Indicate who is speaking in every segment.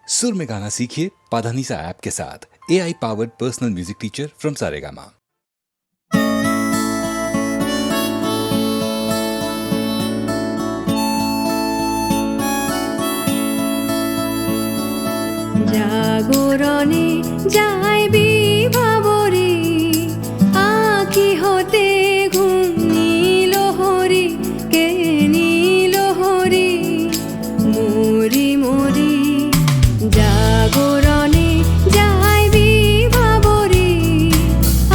Speaker 1: सुर में गाना सीखिए पाधानीसा ऐप के साथ। AI powered personal music teacher from Saregama.
Speaker 2: জাগরণে যাইবি ভাবরে আঁখি হতে ঘুম নীল হরি কে নীল হরি মরি মরি জাগরণে যাইবি ভাবরে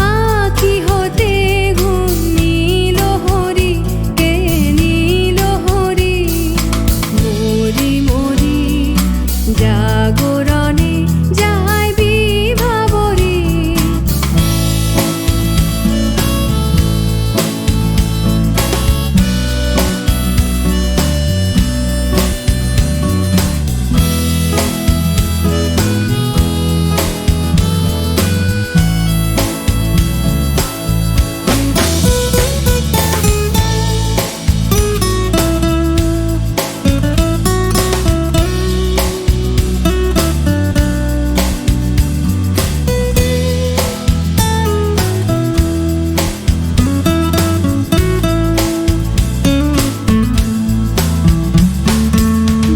Speaker 2: আঁখি হতে ঘুম নীল হরি কে নীল হরি মরি মরি জাগরণে যাইবি ভাবরে।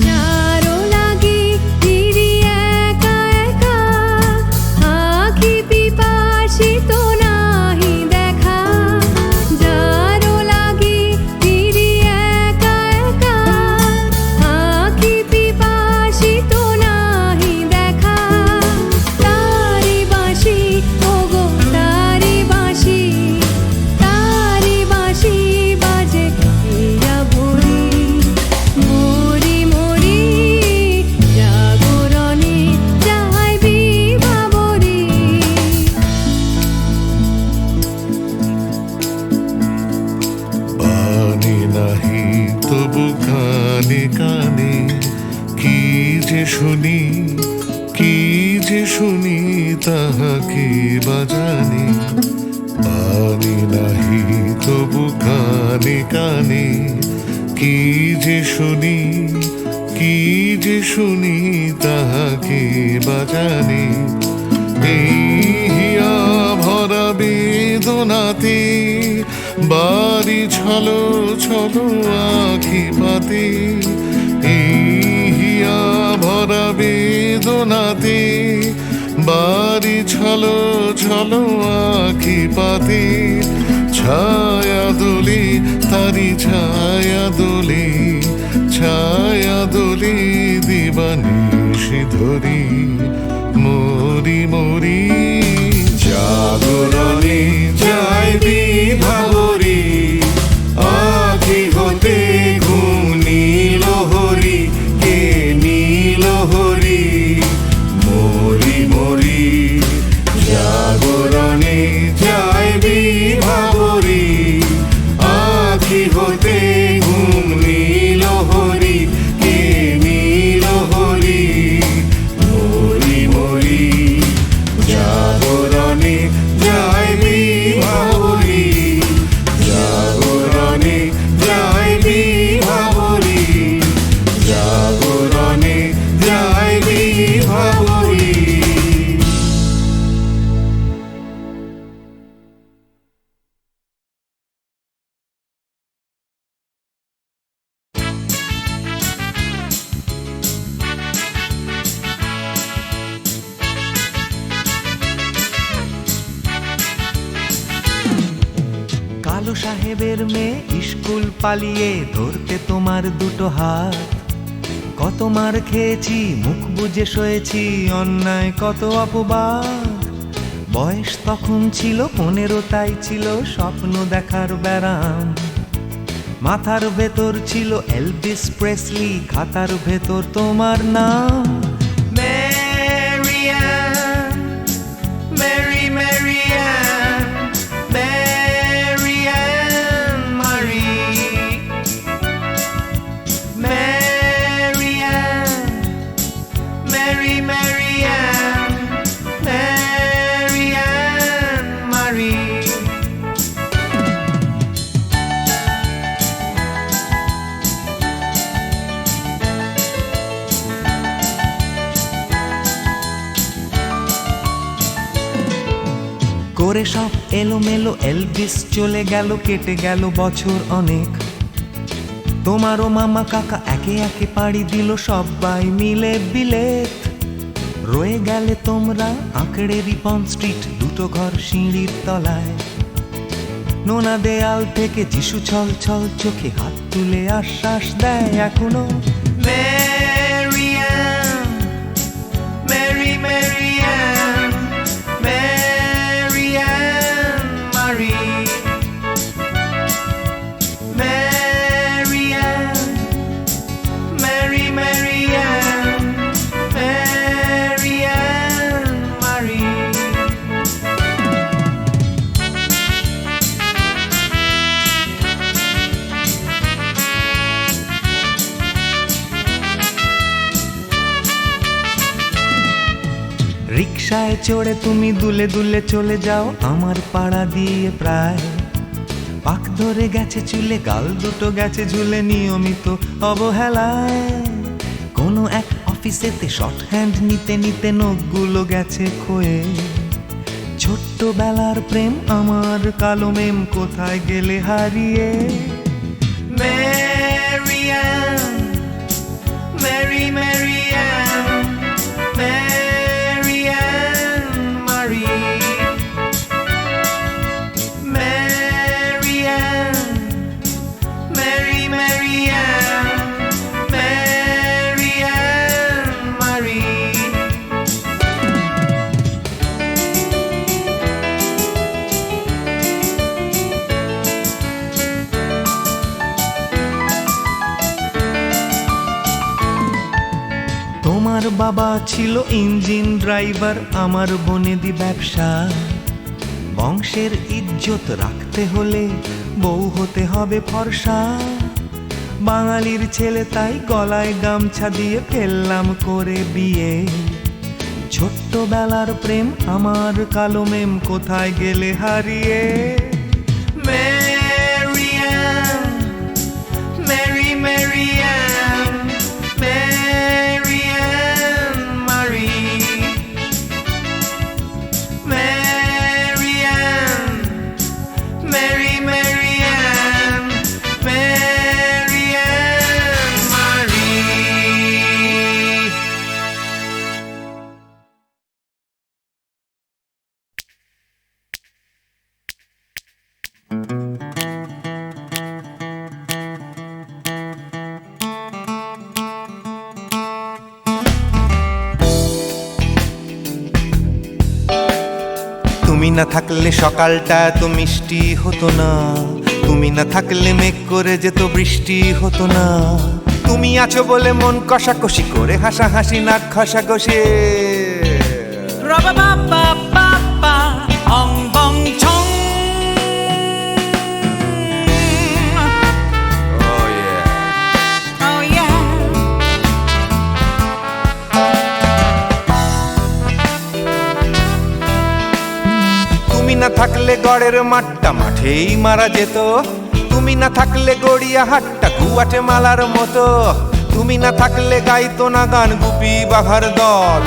Speaker 2: যারো লাগি ফিরি একা একা আঁখি পিপাসিত নাহি দেখা। যারো লাগি ফিরি একা একা আঁখি পিপাসিত নাহি দেখা। তারি বাঁশি ওগো তারি বাঁশি বাজে হিয়া ভরি মরি মরি জাগরণে যাইবি ভাবরে।
Speaker 3: পানি নাহি তবু কানে কানে কি যে শুনি তাহাকে বাজানি। পানি নাহি তবু কানে কানে কি যে শুনি তাহাকে বাজানি। এই হিয়া ভরা বেদনাতে বাড়ি ছলো ছলো আঁখি পাতে। এই হিয়া ভরা বেদনাতে বাড়ি ছলো ছলো আঁখি পাতে। ছায়া দোলে তারি ছায়া দোলে দিবানিশি ধরি মরি মরি জাগরণে যাইবি ভাবরে আঁখি হতে ঘুম নীল হরি কে নীল হরি মরি মরি জাগরণে যাইবি ভাবরে আঁখি হতে ঘুম নীল হরি কে নীল হরি মরি মরি জাগরণে যাইবি ভাবরে জাগরণে যাইবি ভাবরে জাগরণে যাইবি ভাবরে।
Speaker 4: কালো সাহেবের মেয়ে স্কুল পালিয়ে ধরতে তোমার দুটো হাত। কত মার খেয়েছি মুখ বুজে সয়েছি অন্যায় কত অপবাদ। বয়স তখন ছিল 15, তাই ছিল স্বপ্ন দেখার ব্যারাম। মাথার ভেতর ছিল এলভিস প্রেসলি, খাতার ভেতর তোমার নাম। Marianne, Mary Marianne, Marianne Marie, Marianne, Mary Marianne, Marianne Marie. করে সব এলোমেলো এলভিস চলে গেল, কেটে গেল বছর অনেক। তোমারও মামা কাকা একে একে পাড়ি দিল, সবাই মিলে বিলেত। রয়ে গেলে তোমরা আঁকড়ে রিপন স্ট্রিট, দুটো ঘর সিঁড়ির তলায়। নোনা দেয়াল থেকে যিশু ছল ছল চোখে হাত তুলে আশ্বাস দেয় এখনো, Mary Ann, Mary Mary Ann, Mary Ann মারি, Mary Ann, Mary Mary Ann, Mary Ann মারি। রিকশায় চড়ে তুমি দুলে দুলে চলে যাও আমার পাড়া দিয়ে, প্রায় পাক ধরে গেছে চুলে, গাল দুটো গেছে ঝুলে নিয়মিত অবহেলায়। কোনো এক অফিসেতে শর্ট হ্যান্ড নিতে নিতে নখগুলো গেছে ক্ষয়ে। ছোট্টবেলার প্রেম আমার কালো মেম কোথায় গেলে হারিয়ে। Mary Ann, Mary Mary Ann, Mary Ann মারি, Mary Ann, Mary Mary Ann, Mary Ann মারি। তোমার বাবা ছিল ইঞ্জিন ড্রাইভার, আমার বনেদি ব্যবসা। বংশের ইজ্জত রাখতে হলে বউ হতে হবে ফর্সা। বাঙালির ছেলে তাই গলায় গামছা দিয়ে ফেললাম করে বিয়ে। ছোট্টবেলার প্রেম আমার কালো মেম কোথায় গেলে হারিয়ে। Mary Ann, Mary Mary Ann, Mary Ann মারি, Mary Ann, Mary Mary Ann, Mary Ann মারি। তুমি না থাকলে সকালটা এত মিষ্টি হতো না, তুমি না থাকলে মেঘ করে যেত বৃষ্টি হতো না। তুমি আছো বলে মন কষাকষি করে হাসাহাসি নাক ঘষাঘষি। তুমি না থাকলে গড়ের মাঠটা মাঠেই মারা যেত, তুমি না থাকলে গড়িয়া হাটটা গুয়াটে মালার মতো। তুমি না থাকলে গাইতো না গান গুপি বাঘার দল,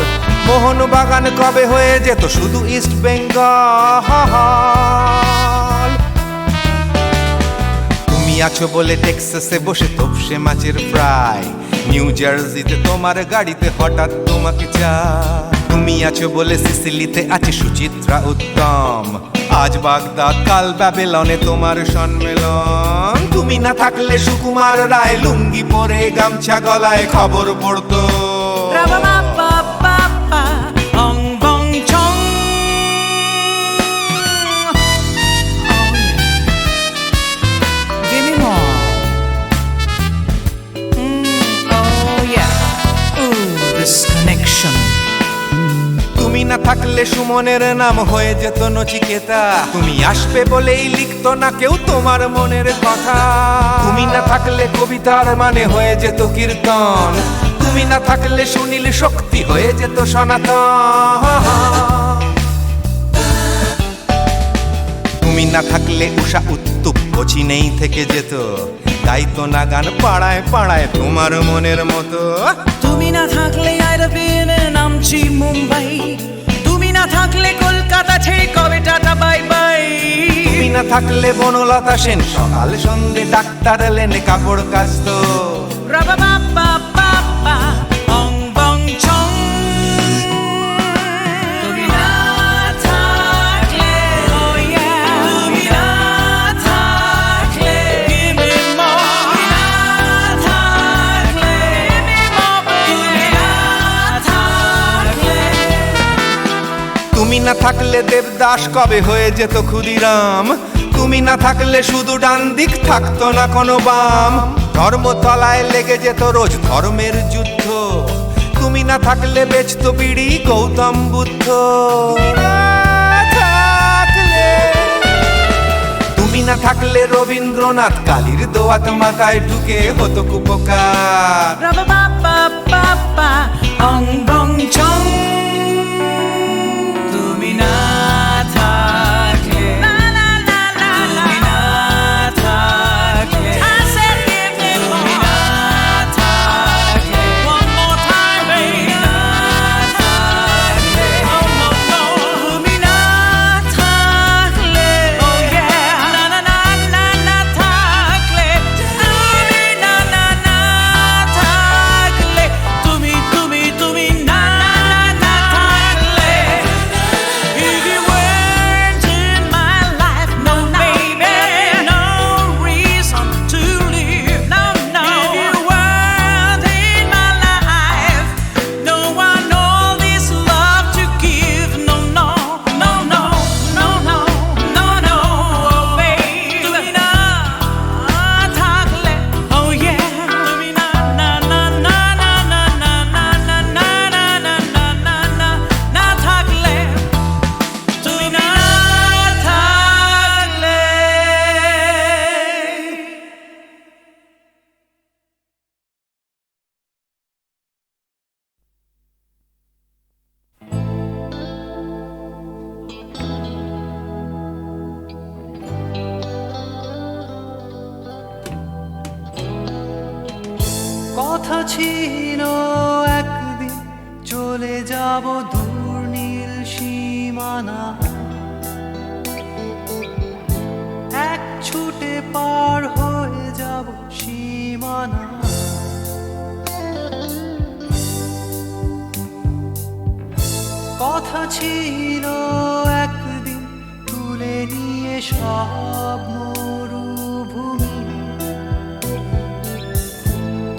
Speaker 4: মোহন বাগান কবে হয়ে যেত শুধু ইস্ট বেঙ্গল। তুমি আছো বলে টেক্সাসে বসে তোপসে মাছের ফ্রাই, নিউ জার্সিতে তোমার গাড়িতে হঠাৎ তোমাকে চাই। তুমি আছো বলে সিসিলিতে আছে সুচিত্রা উত্তম, আজ বাগদাদ কাল ব্যাবিলনে তোমার সম্মেলন। তুমি না থাকলে সুকুমার রায় লুঙ্গি পরে গামছা গলায় খবর পড়তো। তুমি না থাকলে সুমনের নাম হয়ে যেত নচিকেতা, তুমি আসবে বলেই লিখতো না কেউ তোমার মনের কথা। তুমি না থাকলে কবিতার মানে হয়ে যেত কীর্তন, তুমি না থাকলে সুনীল শক্তি হয়ে যেত সনাতন। তুমি না থাকলে উষা উত্তুপ কোচিনেই থেকে যেত, গাইতো না গান পাড়ায় পাড়ায় তোমার মনের মতো।
Speaker 5: তুমি না থাকলে আইরবিনে নামছি মুম্বাই, তুমি না থাকলে কলকাতা ছেড়ে কবে টাটা বাই
Speaker 4: থাকলে বনলতা সেন সকাল সন্ধে ডাক্তার এলেন কাপড় কাচতো।
Speaker 5: রাবাবাবাবাবা, অং বং ছং। তুমি না থাকলে, oh yeah, তুমি না থাকলে, give me more. তুমি না থাকলে, give me more, তুমি না থাকলে।
Speaker 4: তুমি না থাকলে দেবদাস কবে হয়ে যেত ক্ষুদিরাম। তুমি না থাকলে শুধু ডান দিক থাকতো না কোনো বাম। ধর্মতলায় লেগে যেত রোজ ধর্মের যুদ্ধ। তুমি না থাকলে বেচতো বিড়ি গৌতম বুদ্ধ। তুমি না থাকলে রবীন্দ্রনাথ কালীর দোয়াত মাথায় ঢুকে হতো কুপকার।
Speaker 5: রাবাবাবাবাবা, অং বং ছং। তুমি না থাকলে, তুমি না থাকলে, I said give me more. তুমি না থাকলে, one more time, baby. তুমি না থাকলে, oh no no. তুমি না থাকলে, oh yeah, না না না না না থাকলে, তুমি না না না থাকলে, তুমি না না থাকলে, if you weren't in my life, no baby, no reason to live, no no. If you weren't in my life, no one all this love to give, no no no no no no no no, oh baby. তুমি না থাকলে, oh yeah, তুমি না না না না না না না না না না না না না না না না থাকলে, তুমি না থাকলে।
Speaker 6: কথা ছিল একদিন চলে যাব দূর নীল সীমানা, এক ছুটে পার হয়ে যাব সীমানা। কথা ছিল একদিন তুলে নিয়ে সব মরুভূমি,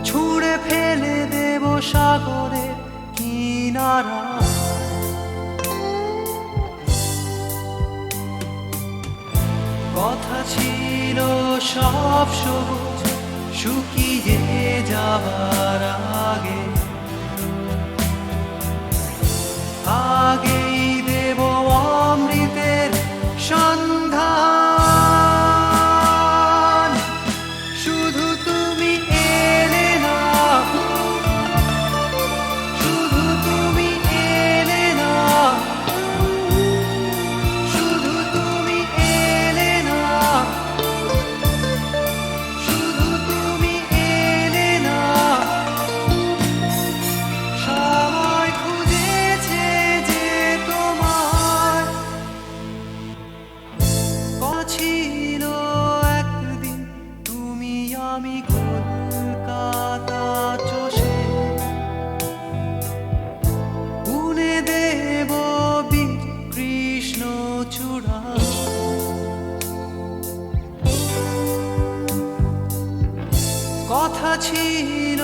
Speaker 6: ছুঁড়ে ফেলে দেব সাগরের কিনারা। কথা ছিল সব সবুজ শুকিয়ে যাবার আগে, আগেই দেব অমৃতের সন্ধান। শুধু তুমি এলে না, শুধু তুমি এলে না, শুধু তুমি এলে না, শুধু তুমি এলে না। সময় খুঁজেছে যে তোমার ছিল একদিন, তুমি আমি কলকাতা চষে উনে দেব বীর কৃষ্ণ চূড়া। কথা ছিল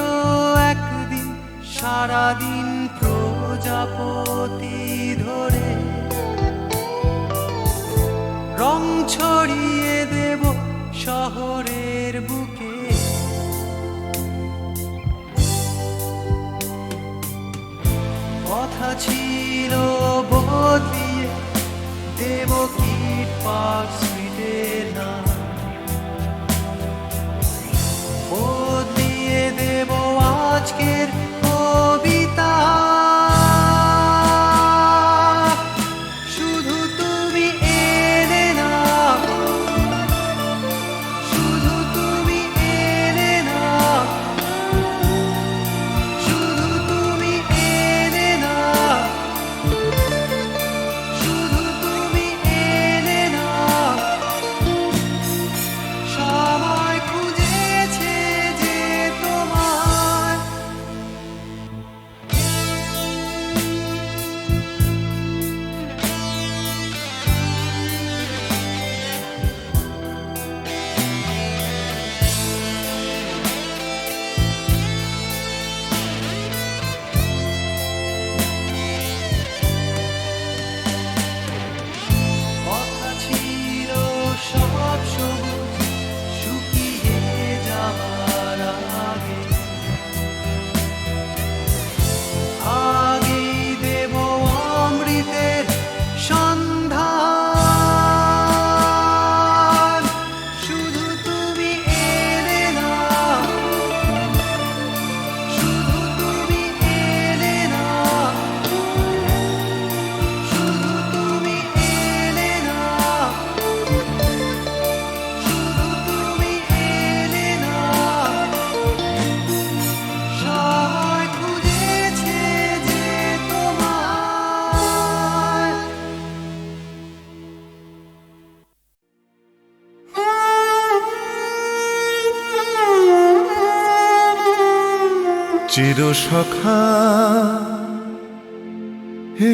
Speaker 6: একদিন সারাদিন প্রজাপতি ধরে রং ছড়িয়ে দেব শহরের বুকে। কথা ছিল বদলিয়ে দেব কিট পার্ক স্ট্রিটের নাম, বদলিয়ে দেব আজকের কবিতা। শুধু তুমি এলে না, শুধু তুমি এলে না, শুধু তুমি এলে না, শুধু তুমি এলে না।
Speaker 3: চির সখা হে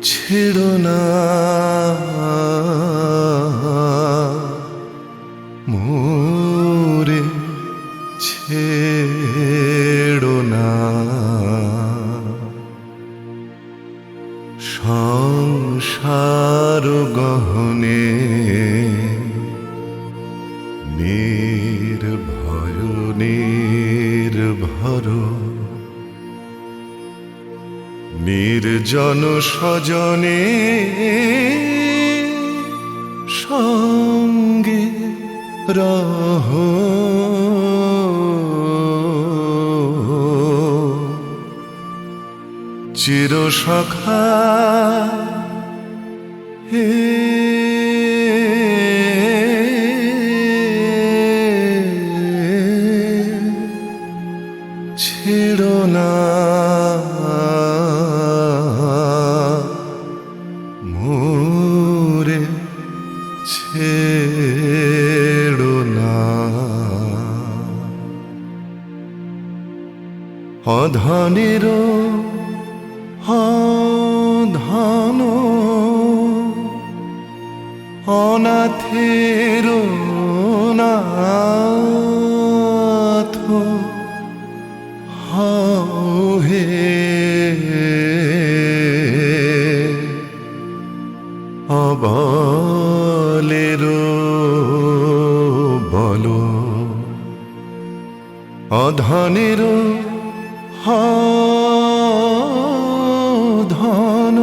Speaker 3: ছেড়ো না মোরে ছেড়ো না সংসার গহনে নির্ভয় নির্ভর নির্জন স্বজনে সঙ্গে রহ চির সখা হে ছেড়ো না মোরে ছেড়ো না অধনের ধন অনাথের নাথ হে অবলের বল অধনের ধন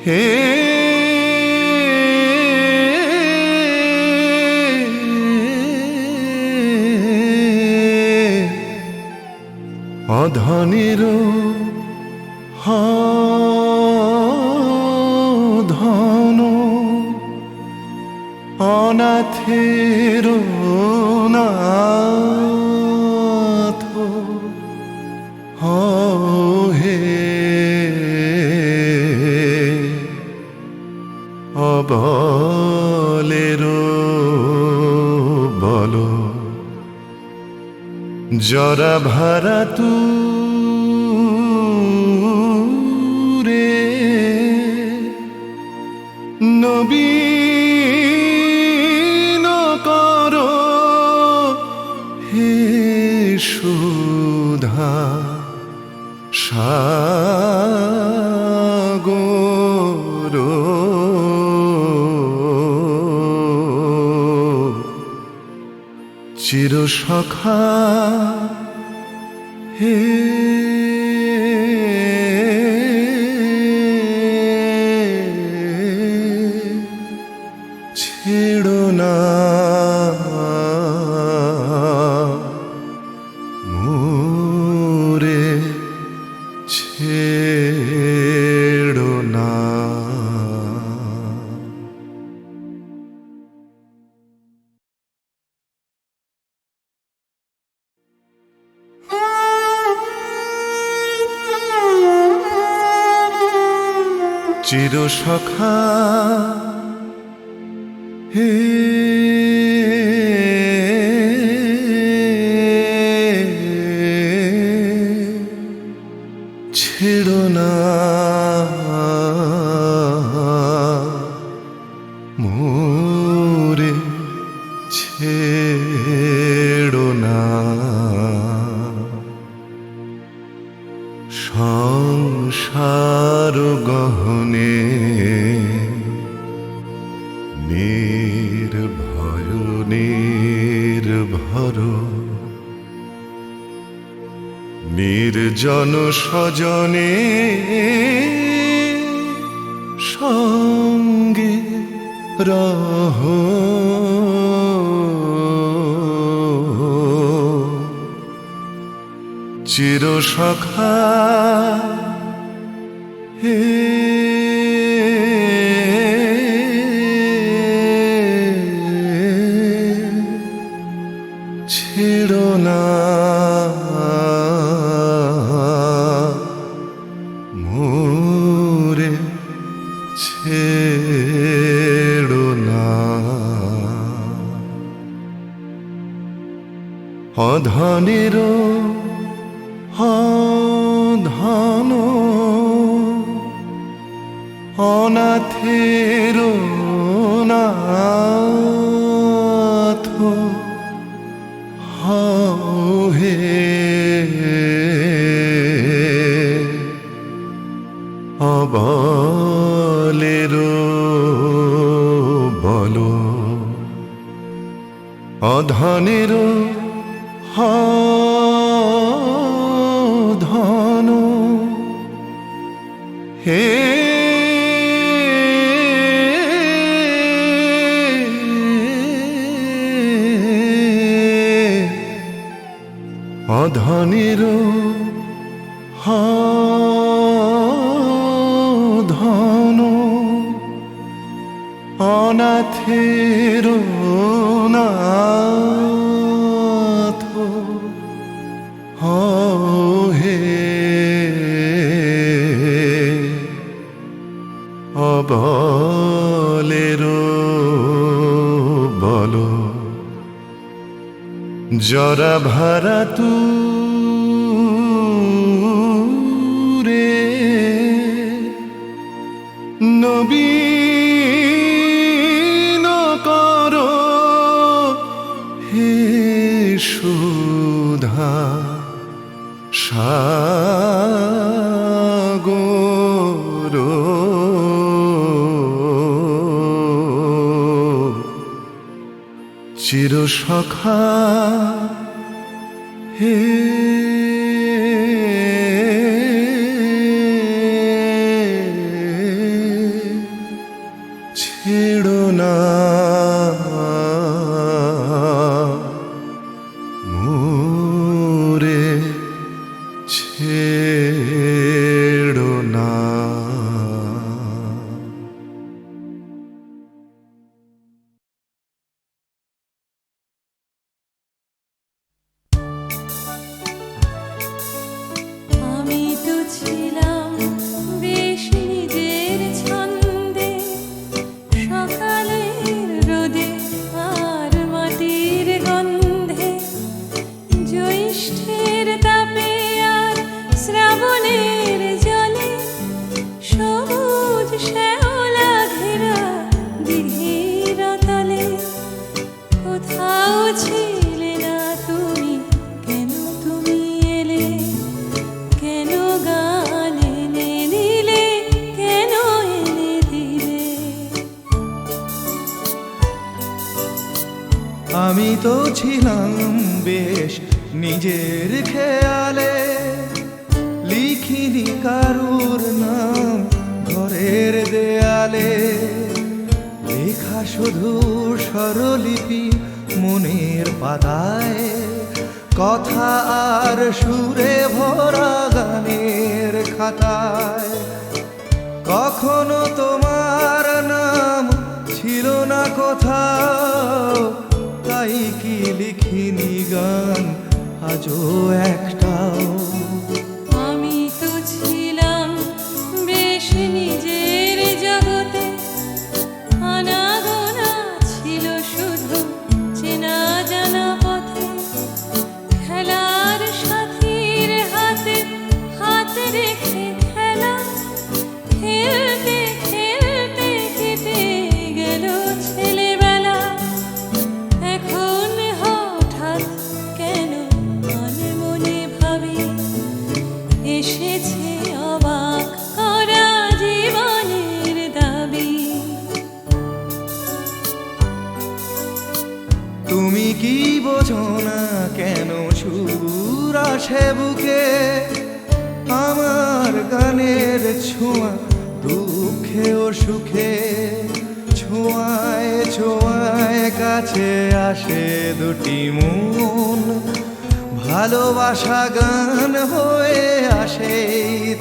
Speaker 3: হে অধনের ধন অনাথের নাথ হে অবলের বল জরা ভারা তু রে নবীন কর হে সুধা সাগর চির সখা হে ছেড়ো না মোরে ছেড়ো না চির সখা হে ছেড়ো না মোরে ছেড়ো না সংসার গহনে নির্ভয় নির্ভর নির্জন স্বজনে সঙ্গে রহ চির সখা হে ছেড়ো না মোরে ছেড়ো অধনের ধন অনাথের নাথ হও হে অবলের বলো অধনের ধন হে অধনের ধন অনাথের নাথ হও হে অবলের বলো জরা ভারা তুরে নবীন করো হে সুধা সাগর চির সখা হে ছেড়ো না মোরে ছেড়ো না
Speaker 2: আমি তো ছিলাম বেশ নিজের ছন্দে সকালের রোদে আর মাটির গন্ধে জ্যৈষ্ঠের তাপে আর শ্রাবণের জলে সবুজ শ্যাওলা ঘেরা দিঘির তলে কোথাও ছিলে না তুমি কেন তুমি এলে কেন গান এনে দিলে কেন এনে দিলে
Speaker 4: আমি তো ছিলাম বেশ নিজের খেয়ালে লিখিনি কারুর নাম ঘরের দেয়ালে লেখা শুধু স্বরলিপি মনের পাতায় কথা আর সুরে ভরা গানের খাতায় কখনো তোমার নাম ছিল না কোথাও তাই কি লিখিনি গান আজও একটাও
Speaker 2: আমি তো ছিলাম বেশ নিজের জগতে আনাগোনা ছিল শুধু চেনা জানা পথে খেলার সাথীর হাতে হাত রেখে খেলা খেলতে খেলতে কেটে গেল ছেলেবেলা এখন হঠাৎ কেন মনে মনে ভাবি এসেছে অবাক করা জীবনের দাবি
Speaker 4: তুমি কি বোঝো না কেন সুর আসে বুকে আমার গানের ছোঁয়া দুঃখে ও সুখে ছোঁয়ায় ছোঁয়ায় কাছে আসে দুটি মন ভালোবাসা গান হয়ে আসে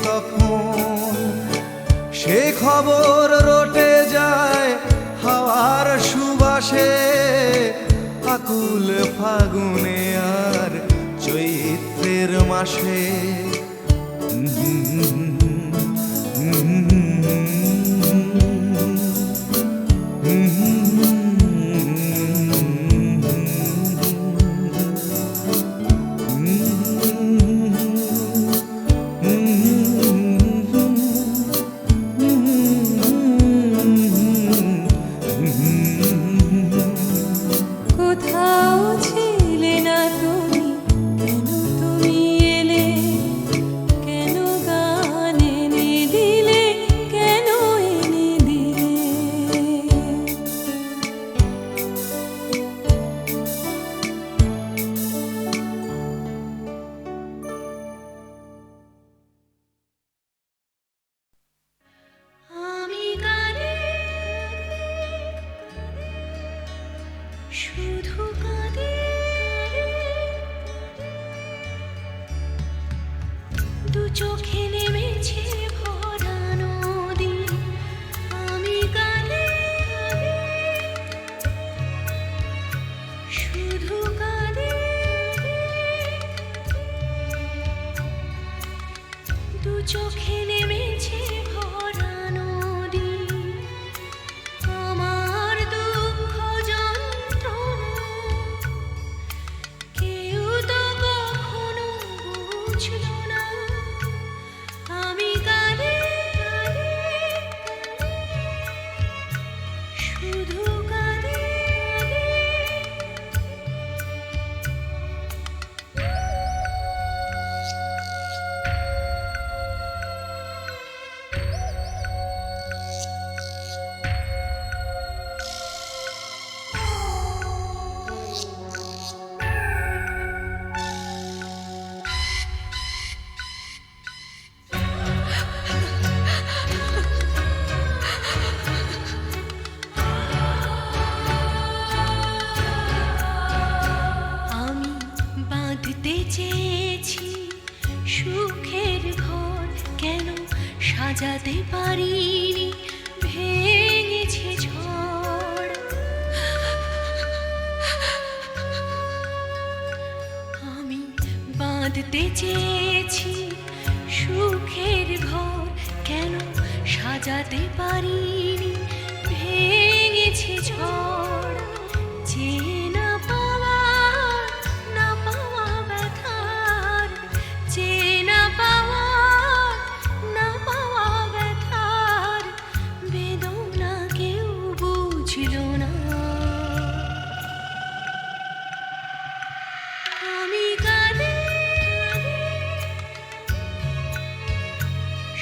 Speaker 4: তখন সে খবর রটে যায় হাওয়ার সুবাসে আকুল ফাগুনে আর চৈত্রের মাসে
Speaker 2: শুধু কাঁদে দু চোখে নেমেছে ভরা নদী আমি কাঁদে শুধু কাঁদে দু চোখে নেমেছে ভরা নদী আমার দুঃখ যন্ত্রণা কেউ তো কখনো বুঝলো না আমি কাঁদে শুধু কাঁদে আমি বাঁধতে চেয়েছি সুখের ঘর কেন সাজাতে পারিনি ভেঙেছে ঝড় আমি বাঁধতে চেয়েছি সুখের ঘর কেন সাজাতে পারিনি ভেঙেছে ঝড় যে না পাওয়া না পাওয়া ব্যথার যে না পাওয়া না পাওয়া ব্যথার বেদনা কেউ বুঝলো না আমি কাঁদে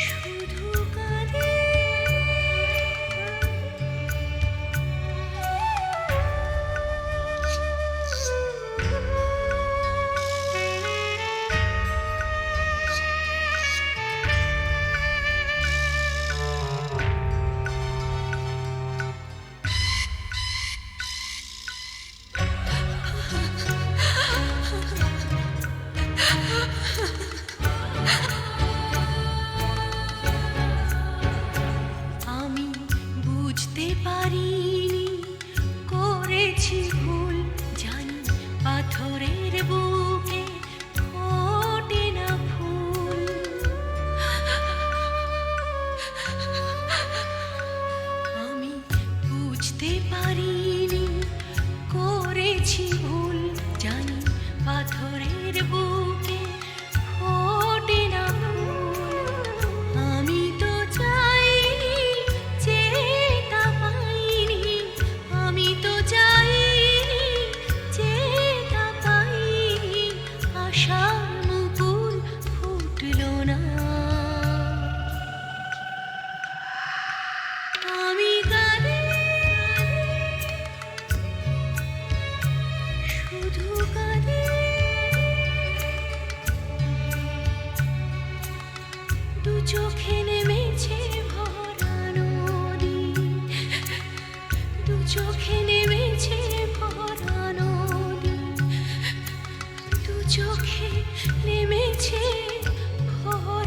Speaker 2: শুধু কাঁদে আমি বুঝতে পারিনি করেছি ভুল জানি পাথরের বুকে ফোটে না ফুল আমি বুঝতে পারিনি করেছি ভুল জানি পাথরের বুকে ফোটে না ফুল আমি তো চাইনি যেটা পাইনি আমি তো চাইনি যেটা পাইনি আশার মুকুল ফুটলো না আমি কাঁদে শুধু কাঁদে দু চোখে নেমেছে ভরা নদী দু চোখে নেমেছে ভরা নদী দু চোখে নেমেছে ভরা